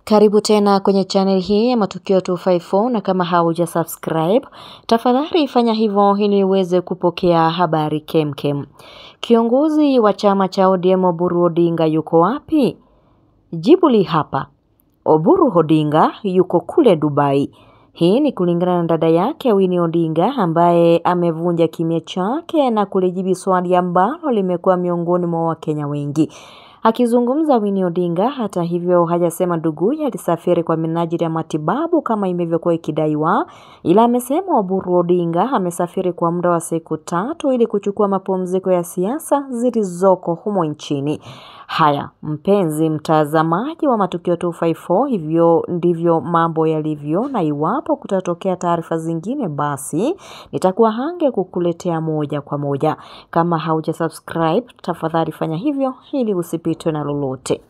Karibu tena kwenye channel hii ya Matukio 254, na kama hauja subscribe, tafadhali fanya hivyo ili uweze kupokea habari kemkem. Kiongozi wa chama cha ODM Oburu Odinga yuko wapi? Jibu li hapa. Oburu Odinga yuko kule Dubai. Hii ni kulingana na dada yake Winnie Odinga ambaye amevunja kimya chake na kulijibu swali ambalo limekuwa miongoni mwa Wakenya wengi. Akizungumza, Winnie Odinga hata hivyo hajasema nduguye alisafiri kwa minajili ya matibabu kama imevyokuwa ikidaiwa, ila amesema Oburu Odinga amesafiri kwa muda wa siku 3 ili kuchukua mapumziko ya siasa zilizoko humo nchini. Haya, mpenzi mtazamaji wa Matukio 254, hivyo ndivyo mambo yalivyo, na iwapo kutatokea taarifa zingine basi nitakuwa hange kukuletea moja kwa moja. Kama hauja subscribe, tafadhali fanya hivyo ili usipitwe na lolote.